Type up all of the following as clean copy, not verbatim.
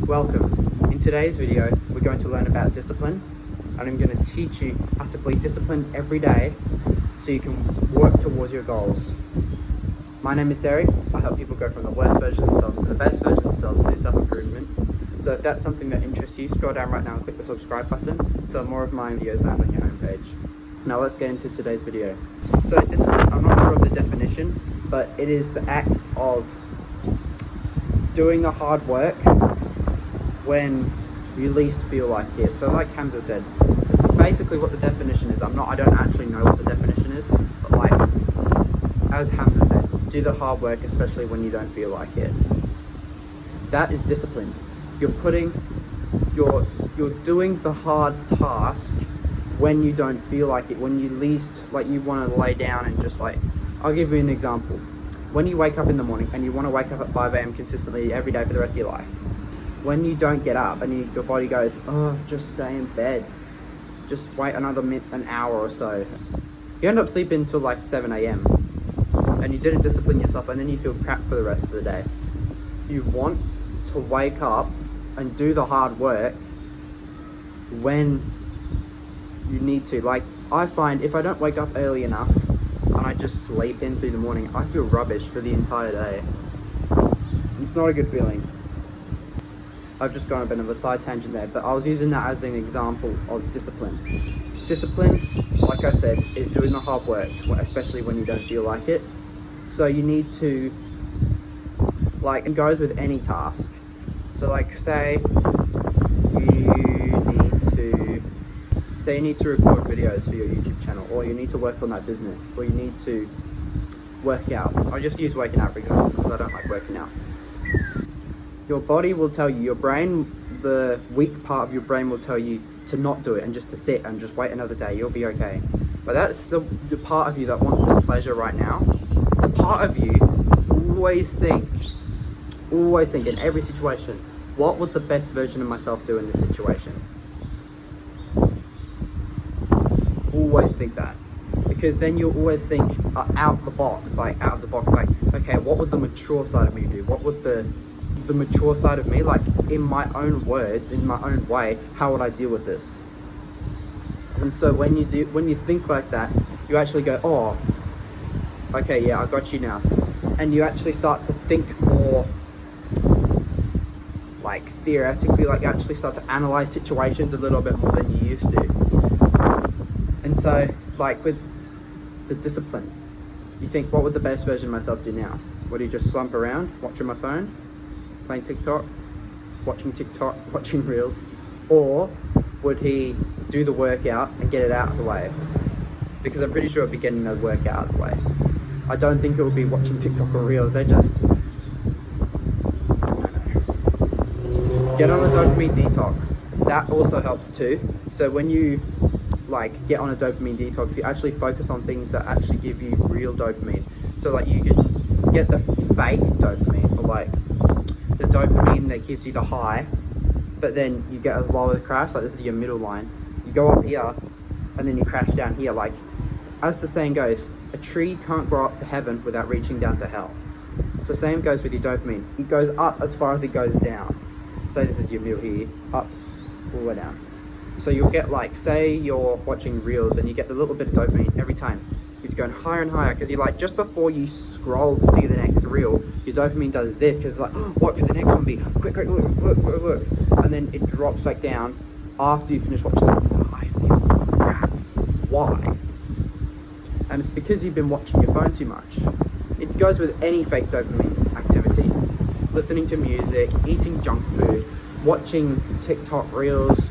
Welcome. In today's video, we're going to learn about discipline, and I'm going to teach you how to be disciplined every day so you can work towards your goals. My name is Derry. I help people go from the worst version of themselves to the best version of themselves through self-improvement. So if that's something that interests you, scroll down right now and click the subscribe button so more of my videos land on your homepage. Now let's get into today's video. So discipline, I'm not sure of the definition, but it is the act of doing the hard work when you least feel like it. So like Hamza said, basically what the definition is, I don't actually know what the definition is, but like, as Hamza said, do the hard work especially when you don't feel like it. That is discipline. You're doing the hard task when you don't feel like it, when you least, like you want to lay down and just like, I'll give you an example. When you wake up in the morning and you want to wake up at 5 a.m. consistently every day for the rest of your life, when you don't get up and your body goes, oh, just stay in bed, just wait another an hour or so, you end up sleeping until like 7 a.m. and you didn't discipline yourself, and then you feel crap for the rest of the day. You want to wake up and do the hard work when you need to. Like, I find if I don't wake up early enough and I just sleep in through the morning, I feel rubbish for the entire day. It's not a good feeling. I've just gone a bit of a side tangent there, but I was using that as an example of discipline. Discipline, like I said, is doing the hard work, especially when you don't feel like it. So you need to, like, it goes with any task. So like, say you need to record videos for your YouTube channel, or you need to work on that business, or you need to work out. I'll just use working out for example, because I don't like working out. Your body will tell you, your brain, the weak part of your brain will tell you to not do it and just to sit and just wait another day, you'll be okay. But that's the part of you that wants the pleasure right now. The part of you always think in every situation, what would the best version of myself do in this situation? Always think that. Because then you'll always think out of the box, like, okay, what would the mature side of me do? What would the mature side of me, like, in my own words, in my own way, how would I deal with this? And so when you think like that, you actually go, oh, okay, yeah, I got you now. And you actually start to think more, like, theoretically, like, you actually start to analyze situations a little bit more than you used to. And so, like, with the discipline, you think, what would the best version of myself do now? Would he just slump around, watching my phone, playing TikTok, watching Reels? Or would he do the workout and get it out of the way? Because I'm pretty sure it'd be getting the workout out of the way. I don't think it would be watching TikTok or Reels. They're just... Get on a dopamine detox. That also helps too. So when you like get on a dopamine detox, you actually focus on things that actually give you real dopamine. So like you can get the fake dopamine, or like the dopamine that gives you the high, but then you get as low as crash, like this is your middle line. You go up here and then you crash down here. Like, as the saying goes, a tree can't grow up to heaven without reaching down to hell. So the same goes with your dopamine. It goes up as far as it goes down. Say this is your middle here, up, all the way down. So you'll get, like, say you're watching Reels and you get the little bit of dopamine every time. It's going higher and higher because you're like, just before you scroll to see the next reel, your dopamine does this because it's like, oh, what could the next one be? Quick, look. And then it drops back down after you finish watching it. Oh, I feel crap. Why? And it's because you've been watching your phone too much. It goes with any fake dopamine activity. Listening to music, eating junk food, watching TikTok Reels,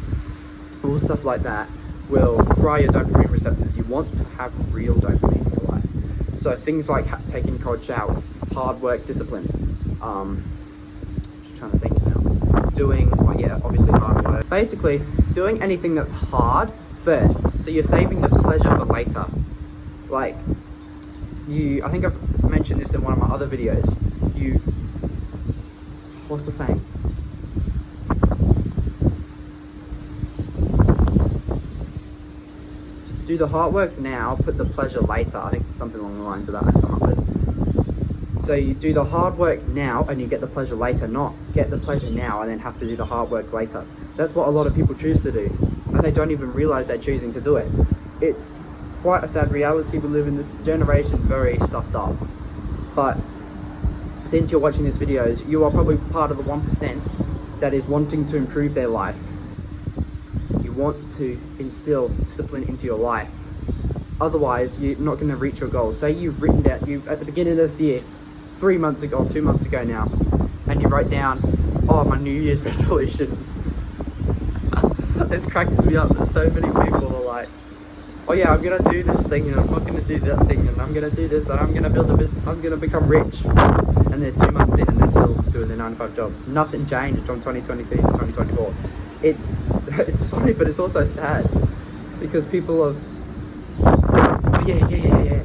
all stuff like that will fry your dopamine receptors. You want to have real dopamine in your life. So things like taking cold showers, hard work, discipline. Just trying to think now. Doing, well, yeah, obviously hard work. Basically, doing anything that's hard first. So you're saving the pleasure for later. Like, I think I've mentioned this in one of my other videos. What's the saying? Do the hard work now, put the pleasure later. I think something along the lines of that I come up with. So you do the hard work now and you get the pleasure later, not get the pleasure now and then have to do the hard work later. That's what a lot of people choose to do, and they don't even realize they're choosing to do it. It's quite a sad reality we live in. This generation's very stuffed up. But since you're watching these videos, you are probably part of the 1% that is wanting to improve their life. You want to instill discipline into your life. Otherwise, you're not going to reach your goals. Say you've written down, at the beginning of this year, 3 months ago, or 2 months ago now, and you wrote down, oh, my New Year's resolutions. This cracks me up that so many people are like, oh yeah, I'm going to do this thing, and I'm not going to do that thing, and I'm going to do this, and I'm going to build a business, I'm going to become rich. And they're 2 months in and they're still doing their 9-to-5 job. Nothing changed from 2023 to 2024. It's funny, but it's also sad, because people have, oh yeah.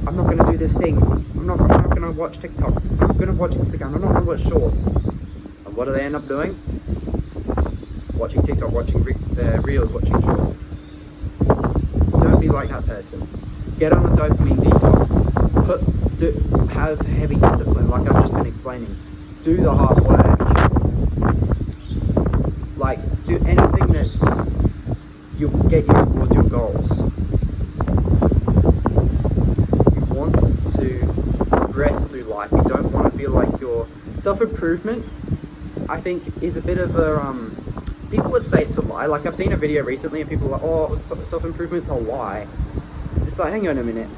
I'm not going to do this thing. I'm not going to watch TikTok. I'm not going to watch Instagram. I'm not going to watch shorts. And what do they end up doing? Watching TikTok, watching reels, watching shorts. Don't be like that person. Get on a dopamine detox. Have heavy discipline, like I've just been explaining. Do the hard work. Like, do anything that's you'll get you towards your goals. You want to progress through life. You don't want to feel like your self-improvement, I think, is a bit of a people would say it's a lie. Like, I've seen a video recently and people are like, oh, self-improvement's a lie. It's like, hang on a minute.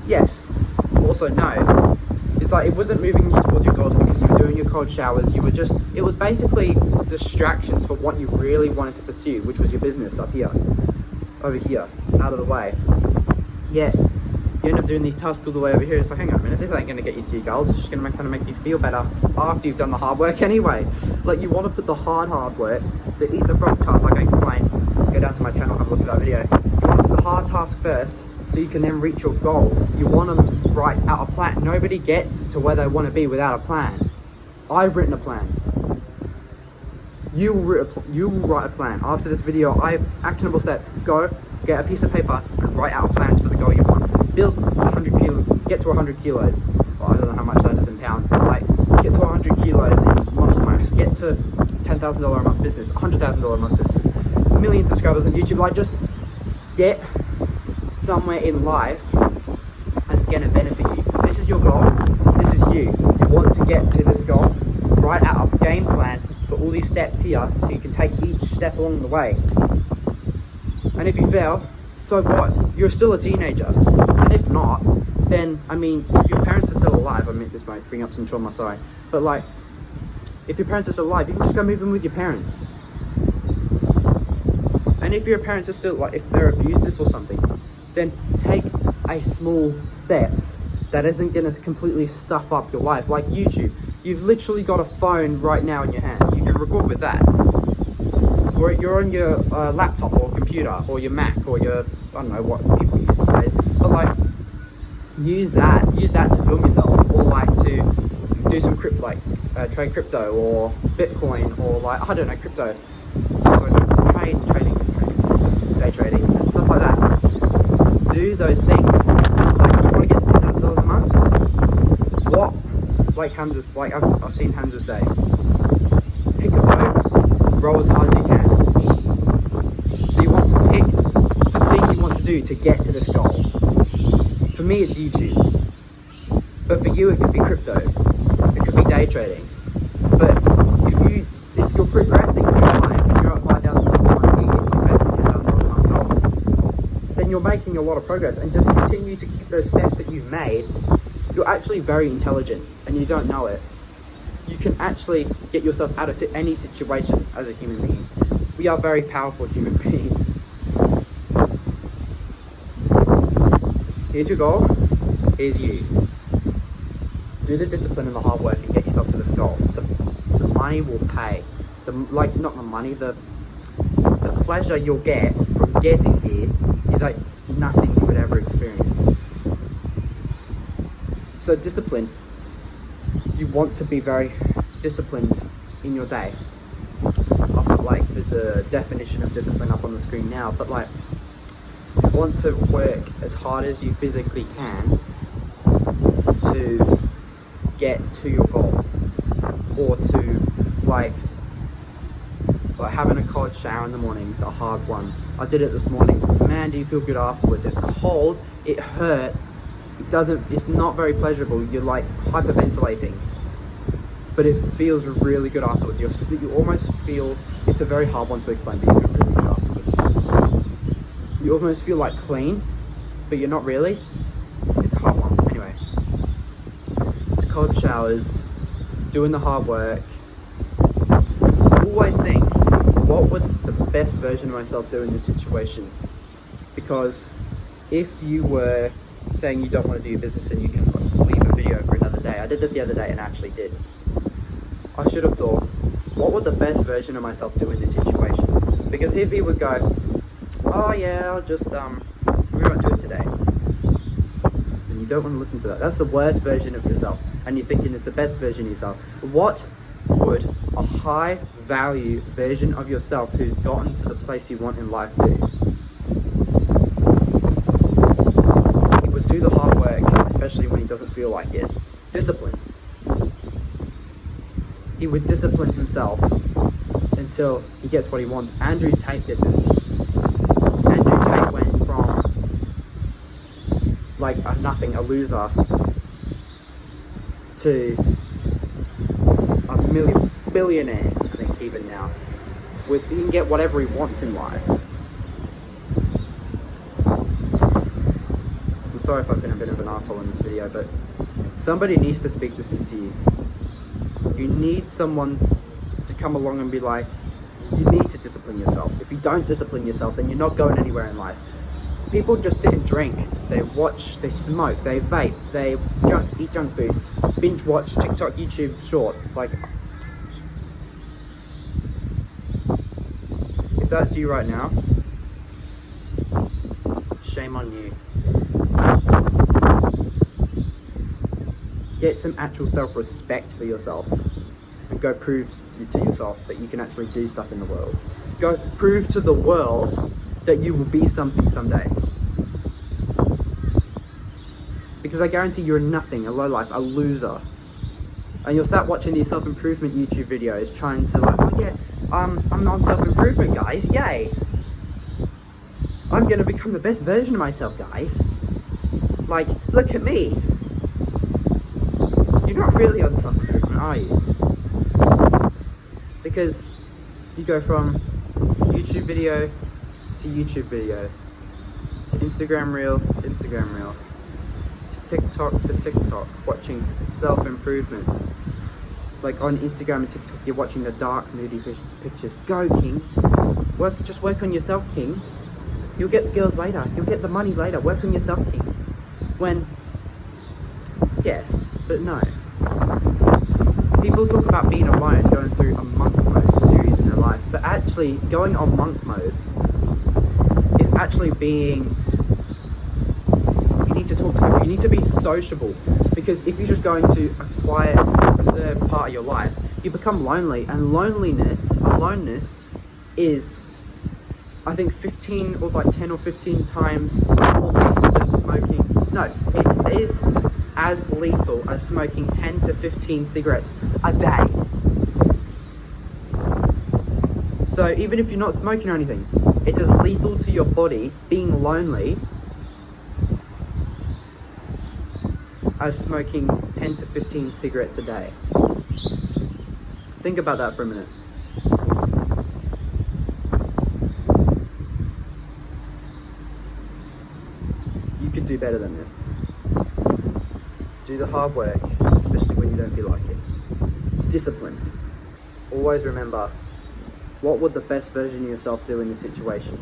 Yes. Also, no. It's like, it wasn't moving you towards your goals because you were doing your cold showers. You were just, it was basically distractions for what you really wanted to pursue, which was your business up here, over here, out of the way. Yeah. You end up doing these tasks all the way over here. It's like, hang on a minute, this ain't going to get you to your goals. It's just going to kind of make you feel better after you've done the hard work anyway. Like, you want to put the hard work, the eat the frog task, like I explained. Go down to my channel, have a look at that video. You want to put the hard task first, so you can then reach your goal. You want to write out a plan. Nobody gets to where they want to be without a plan. I've written a plan. You will write a plan. After this video, actionable step. Go, get a piece of paper, and write out a plan for the goal you want. Build 100 kilos, get to 100 kilos. Well, I don't know how much that is in pounds, but like, get to 100 kilos in muscle mass. Get to $10,000 a month business, $100,000 a month business, 1 million subscribers on YouTube. Like, just get somewhere in life that's going to benefit you. This is your goal. This is you. You want to get to this goal. Write out a game plan for all these steps here so you can take each step along the way. And if you fail, so what? You're still a teenager. And if not, then, I mean, if your parents are still alive, I mean, this might bring up some trauma, sorry, but like, if your parents are still alive, you can just go move in with your parents. And if your parents are still, like, if they're abusive or something, then take a small steps that isn't going to completely stuff up your life. Like YouTube, you've literally got a phone right now in your hand. You can record with that. Or you're on your laptop or computer or your Mac or your, I don't know what people use these days. But like, use that to film yourself, or like to do some trade crypto or Bitcoin, or like, I don't know, crypto. So trading, day trading and stuff like that. Do those things. Like, you want to get to $10,000 a month? What? Like Hamza, like I've seen Hamza say, pick a boat, row as hard as you can. So you want to pick the thing you want to do to get to this goal. For me, it's YouTube. But for you, it could be crypto. It could be day trading. But if you're progressing in your life and you're at $5,000 a month, if that's a $10,000 a month goal, then you're making a lot of progress, and just continue to keep those steps that you've made. You're actually very intelligent and you don't know it. You can actually get yourself out of any situation as a human being. We are very powerful human beings. Here's your goal, here's you. Do the discipline and the hard work and get yourself to this goal. The money will pay. Not the money, the pleasure you'll get from getting here is like nothing you would ever experience. So discipline. You want to be very disciplined in your day. I'll put like the definition of discipline up on the screen now, but like, you want to work as hard as you physically can to get to your goal, or to like having a cold shower in the morning is a hard one. I did it this morning. Man, do you feel good afterwards? It's cold, it hurts, it's not very pleasurable. You're like hyperventilating, but it feels really good afterwards. You almost feel, it's a very hard one to explain, but you feel really good afterwards. You almost feel like clean, but you're not really. It's a hard one. Anyway, cold showers, doing the hard work. Always think, what would the best version of myself do in this situation? Because if you were saying you don't want to do your business and you can leave a video for another day, I did this the other day and actually did. I should have thought, what would the best version of myself do in this situation? Because if he would go, oh yeah, I'll just, we won't do it today. And you don't want to listen to that. That's the worst version of yourself. And you're thinking it's the best version of yourself. What would a high value version of yourself who's gotten to the place you want in life do? He would do the hard work, especially when he doesn't feel like it. Discipline. He would discipline himself until he gets what he wants. Andrew Tate did this. Andrew Tate went from like a nothing, a loser, to a billionaire, I think, even now. He can get whatever he wants in life. I'm sorry if I've been a bit of an asshole in this video, but somebody needs to speak this into you. You need someone to come along and be like, you need to discipline yourself. If you don't discipline yourself, then you're not going anywhere in life. People just sit and drink, they watch, they smoke, they vape, they eat junk food, binge watch TikTok, YouTube shorts. Like, if that's you right now, shame on you. Get some actual self-respect for yourself and go prove to yourself that you can actually do stuff in the world. Go prove to the world that you will be something someday. Because I guarantee you're nothing, a lowlife, a loser. And you'll start watching these self-improvement YouTube videos trying to like, oh yeah, I'm on self-improvement, guys, yay! I'm gonna become the best version of myself, guys. Like, look at me. You're not really on self-improvement, are you? Because you go from YouTube video to YouTube video, to Instagram Reel to Instagram Reel, to TikTok, watching self-improvement. Like on Instagram and TikTok, you're watching the dark, moody pictures. Go, King. Just work on yourself, King. You'll get the girls later. You'll get the money later. Work on yourself, King. When, yes, but no. People talk about being alone, going through a monk mode series in their life, but actually going on monk mode is actually being, you need to talk to people, you need to be sociable, because if you just go into a quiet, reserved part of your life, you become lonely, and aloneness is, I think 15 or like 10 or 15 times more lethal than smoking. No, it is as lethal as smoking 10 to 15 cigarettes a day. So even if you're not smoking or anything, it's as lethal to your body being lonely as smoking 10 to 15 cigarettes a day. Think about that for a minute. You could do better than this. Do the hard work, especially when you don't feel like it. Discipline. Always remember, what would the best version of yourself do in this situation?